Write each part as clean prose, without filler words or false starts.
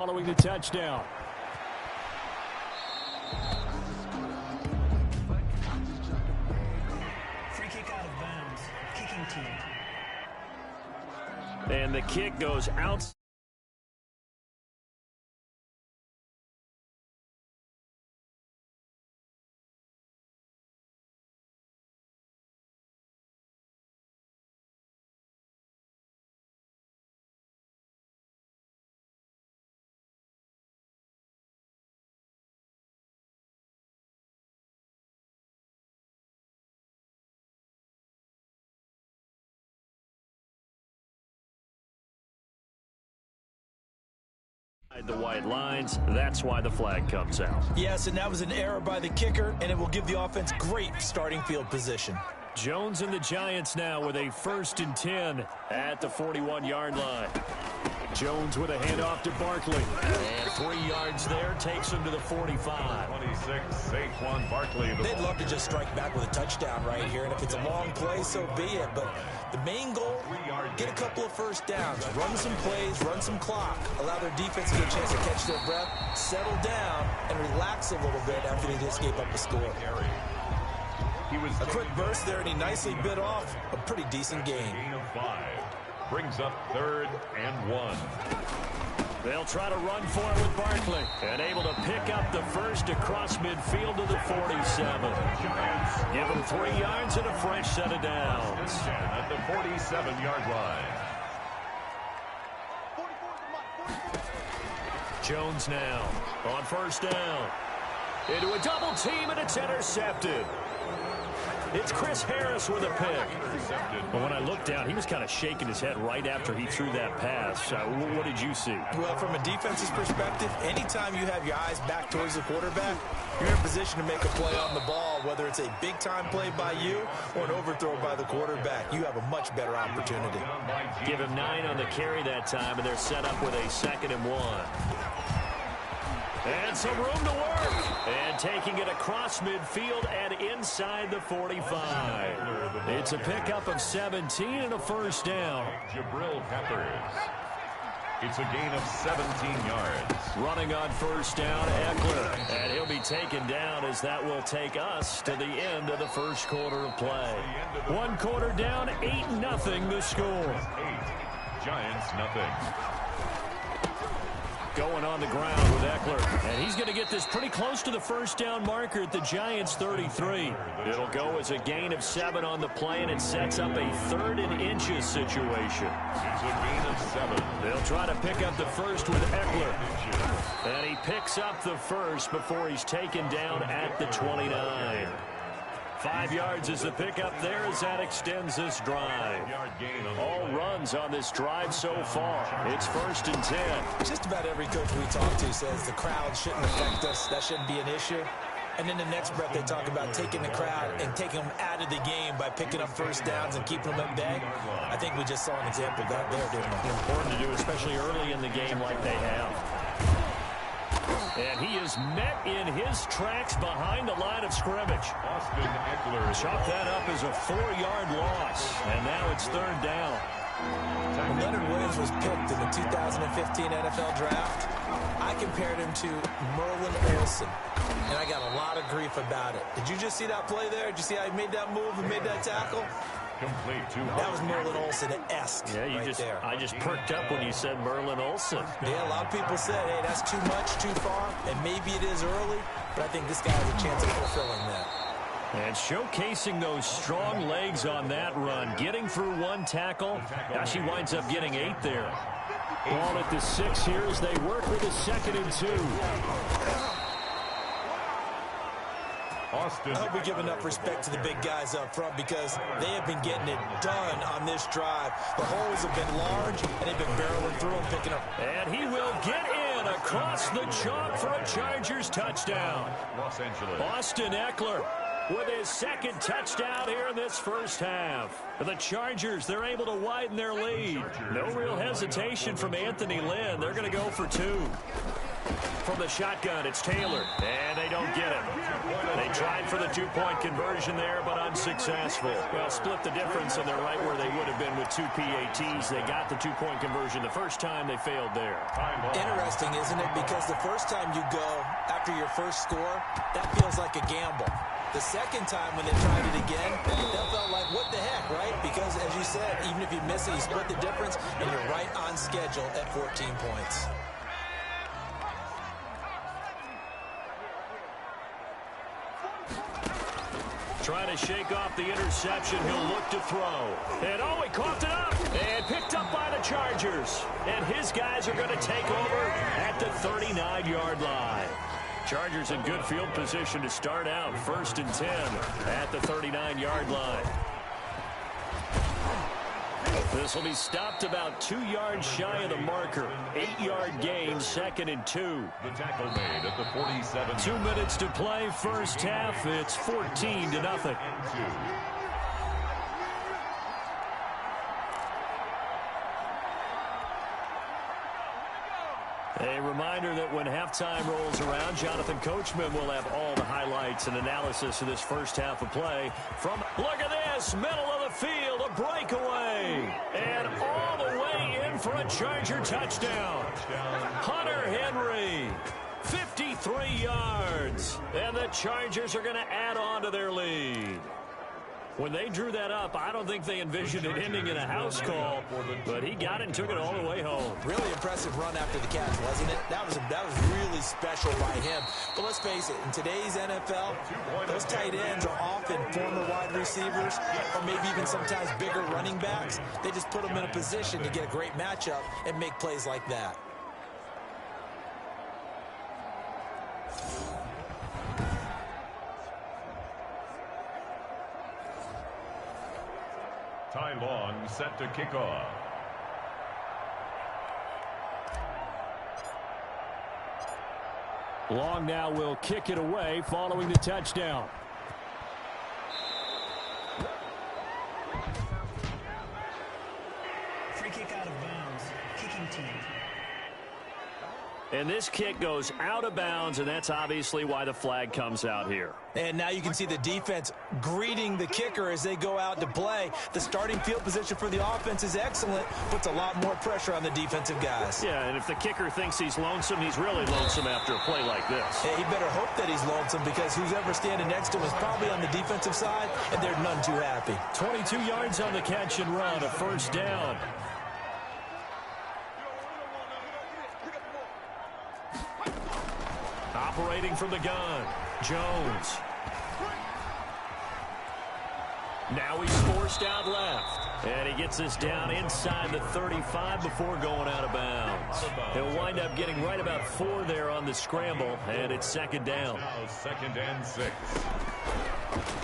following the touchdown. Free kick out of bounds. Kicking team. And the kick goes out. The white lines, that's why the flag comes out. Yes, and that was an error by the kicker, and it will give the offense great starting field position. Jones and the Giants now with a 1st and 10 at the 41-yard line. Jones with a handoff to Barkley. And 3 yards there takes him to the 45. 26, Saquon Barkley. They'd love to just strike back with a touchdown right here, and if it's a long play, so be it. But the main goal, get a couple of first downs, run some plays, run some clock, allow their defense to get a chance to catch their breath, settle down, and relax a little bit after they just gave up a score. A quick burst there, and he nicely bit off a pretty decent gain. Gain of 5. Brings up 3rd and 1. They'll try to run for it with Barkley. And able to pick up the first across midfield to the 47. Give him 3 yards and a fresh set of downs. At the 47-yard line. Jones now on 1st down. Into a double team, and it's intercepted. It's Chris Harris with a pick. But when I looked down, he was kind of shaking his head right after he threw that pass. What did you see? Well, from a defense's perspective, anytime you have your eyes back towards the quarterback, you're in position to make a play on the ball, whether it's a big-time play by you or an overthrow by the quarterback. You have a much better opportunity. Give him 9 on the carry that time, and they're set up with a 2nd and 1. And some room to work. And taking it across midfield and inside the 45. It's a pickup of 17 and a 1st down. Jabril Peppers. It's a gain of 17 yards. Running on 1st down, Eckler. And he'll be taken down as that will take us to the end of the 1st quarter of play. 1 quarter down, 8-0 the score. 8. Giants nothing. Going on the ground with Eckler. And he's going to get this pretty close to the 1st down marker at the Giants' 33. It'll go as a gain of 7 on the play, and it sets up a 3rd and inches situation. It's a gain of 7. They'll try to pick up the first with Eckler. And he picks up the first before he's taken down at the 29. 5 yards is the pickup there as that extends this drive. All runs on this drive so far. It's 1st and 10. Just about every coach we talk to says the crowd shouldn't affect us. That shouldn't be an issue. And then the next breath they talk about taking the crowd and taking them out of the game by picking up 1st downs and keeping them at bay. I think we just saw an example of that there, didn't we? Important to do, especially early in the game like they have. And he is met in his tracks behind the line of scrimmage. Austin Eckler. Chalk that up as a 4-yard loss. And now it's 3rd down. When Leonard Williams was picked in the 2015 NFL Draft, I compared him to Merlin Olsen. And I got a lot of grief about it. Did you just see that play there? Did you see how he made that move and made that tackle? Complete. That was Merlin Olsen-esque. Yeah, I just perked up when you said Merlin Olsen. Yeah, a lot of people said, hey, that's too much, too far, and maybe it is early, but I think this guy has a chance of fulfilling that. And showcasing those strong legs on that run, getting through 1 tackle. Now she winds up getting 8 there. Ball at the 6 here as they work with a 2nd and 2. I hope we give enough respect to the big guys up front because they have been getting it done on this drive. The holes have been large, and they've been barreling through and picking up. And he will get in across the chalk for a Chargers touchdown. Los Angeles. Austin Eckler with his 2nd touchdown here in this 1st half. For the Chargers, they're able to widen their lead. No real hesitation from Anthony Lynn. They're going to go for 2. from the shotgun. It's Taylor, and they don't get it. They tried for the two-point conversion there, but unsuccessful. Well, split the difference, and they're right where they would have been with two PATs. They got the two-point conversion the first time. They failed there. Interesting, isn't it? Because the first time you go after your first score, that feels like a gamble. The second time when they tried it again, that felt like, what the heck, right? Because, as you said, even if you miss it, you split the difference, and you're right on schedule at 14 points. Trying to shake off the interception. He'll look to throw. And, oh, he coughed it up. And picked up by the Chargers. And his guys are going to take over at the 39-yard line. Chargers in good field position to start out. 1st and 10 at the 39-yard line. This will be stopped about 2 yards shy of the marker. 8-yard gain, 2nd and 2. The tackle made at the 47. 2 minutes to play, first half. It's 14-0. A reminder that when halftime rolls around, Jonathan Coachman will have all the highlights and analysis of this first half of play. Look at this, middle of the field, a breakaway. And all the way in for a Charger touchdown. Hunter Henry, 53 yards. And the Chargers are going to add on to their lead. When they drew that up, I don't think they envisioned it ending in a house call, but he got it and took it all the way home. Really impressive run after the catch, wasn't it? That was really special by him. But let's face it, in today's NFL, those tight ends are often former wide receivers or maybe even sometimes bigger running backs. They just put them in a position to get a great matchup and make plays like that. Ty Long set to kick off. Long now will kick it away following the touchdown. Free kick out of bounds. Kicking team. And this kick goes out of bounds, and that's obviously why the flag comes out here. And now you can see the defense greeting the kicker as they go out to play. The starting field position for the offense is excellent, puts a lot more pressure on the defensive guys. Yeah, and if the kicker thinks he's lonesome, he's really lonesome after a play like this. Yeah, he better hope that he's lonesome because who's ever standing next to him is probably on the defensive side, and they're none too happy. 22 yards on the catch and run, a first down. Operating from the gun, Jones. Now he's forced out left. And he gets us down inside the 35 before going out of bounds. He'll wind up getting right about 4 there on the scramble, and it's 2nd down. Now 2nd and 6.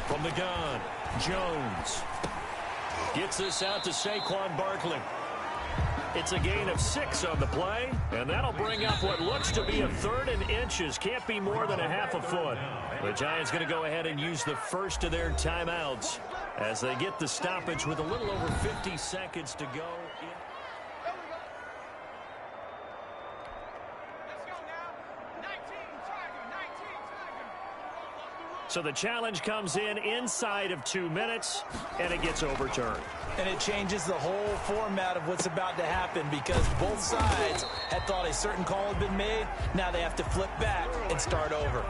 From the gun, Jones. Gets this out to Saquon Barkley. It's a gain of 6 on the play, and that'll bring up what looks to be a 3rd and inches. Can't be more than a half a foot. The Giants going to go ahead and use the first of their timeouts as they get the stoppage with a little over 50 seconds to go. So the challenge comes in inside of 2 minutes, and it gets overturned. And it changes the whole format of what's about to happen because both sides had thought a certain call had been made. Now they have to flip back and start over.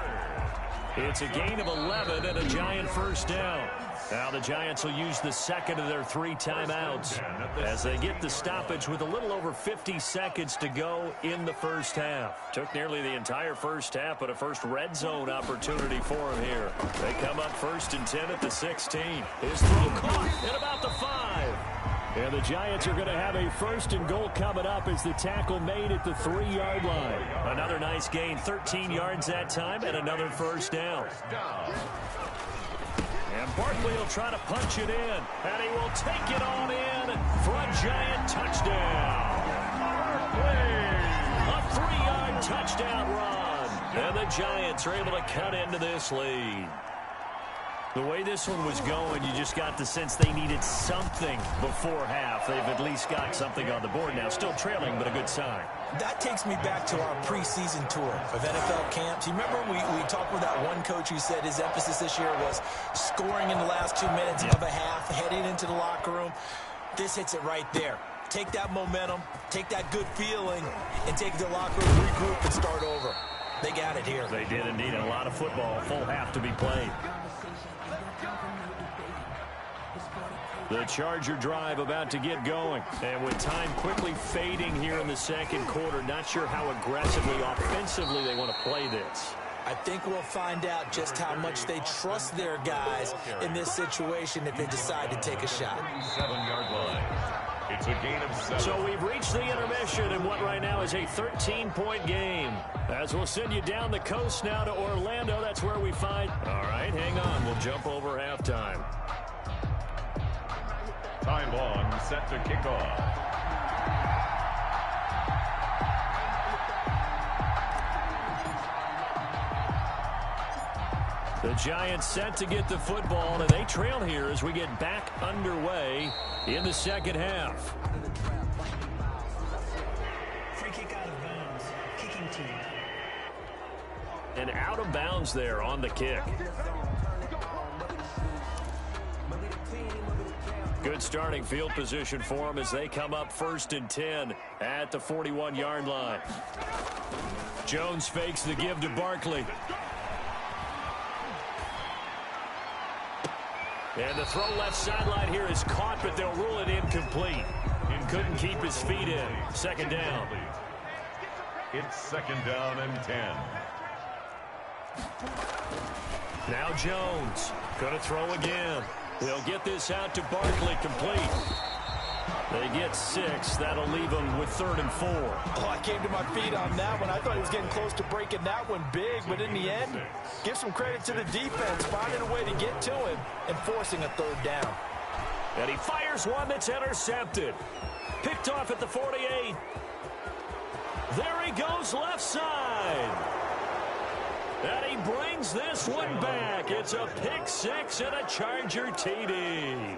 It's a gain of 11 and a Giant first down. Now the Giants will use the second of their 3 timeouts as they get the stoppage with a little over 50 seconds to go in the first half. Took nearly the entire first half, but a first red zone opportunity for him here. They come up 1st and 10 at the 16. His throw caught at about the 5. And the Giants are going to have a 1st and goal coming up as the tackle made at the 3-yard line. Another nice gain, 13 yards that time, and another first down. And Barkley will try to punch it in, and he will take it on in for a Giant touchdown. A 3-yard touchdown run, and the Giants are able to cut into this lead. The way this one was going, you just got the sense they needed something before half. They've at least got something on the board now. Still trailing, but a good sign. That takes me back to our preseason tour of NFL camps. You remember we talked with that one coach who said his emphasis this year was scoring in the last 2 minutes of a half, heading into the locker room. This hits it right there. Take that momentum, take that good feeling, and take it to the locker room, regroup, and start over. They got it here. They did indeed. A lot of football, full half to be played. The Charger drive about to get going. And with time quickly fading here in the second quarter, not sure how aggressively, offensively they want to play this. I think we'll find out just how much they trust their guys in this situation if they decide to take a shot. 7-yard line. It's a gain of 7. So we've reached the intermission in what right now is a 13-point game. As we'll send you down the coast now to Orlando. That's where we find. All right, hang on. We'll jump over halftime. Time long, set to kick off. The Giants set to get the football, and they trail here as we get back underway in the second half. Free kick out of bounds. Kicking team. And out of bounds there on the kick. Good starting field position for them as they come up 1st and 10 at the 41-yard line. Jones fakes the give to Barkley. And the throw left sideline here is caught, but they'll rule it incomplete. Couldn't keep his feet in. Second down. It's 2nd down and 10. Now Jones going to throw again. They'll get this out to Barkley, complete. They get 6. That'll leave them with 3rd and 4. Oh, I came to my feet on that one. I thought he was getting close to breaking that one big, but in the end, give some credit to the defense, finding a way to get to him and forcing a 3rd down. And he fires one that's intercepted. Picked off at the 48. There he goes left side. And he brings this one back. It's a pick 6 and a Charger TD.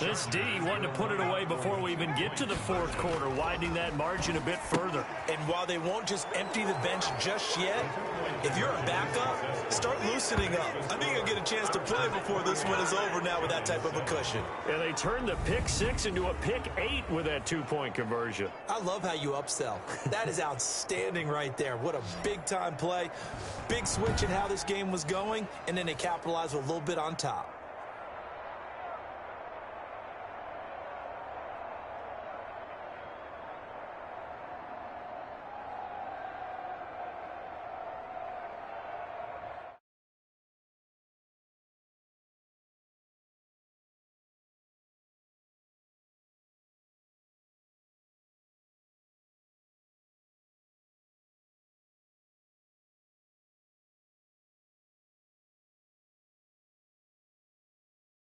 This D wanted to put it away before we even get to the 4th quarter, widening that margin a bit further. And while they won't just empty the bench just yet, if you're a backup, start loosening up. I think you'll get a chance to play before this one is over now with that type of a cushion. And they turned the pick 6 into a pick 8 with that 2-point conversion. I love how you upsell. That is outstanding right there. What a big-time play. Big switch in how this game was going, and then they capitalized with a little bit on top.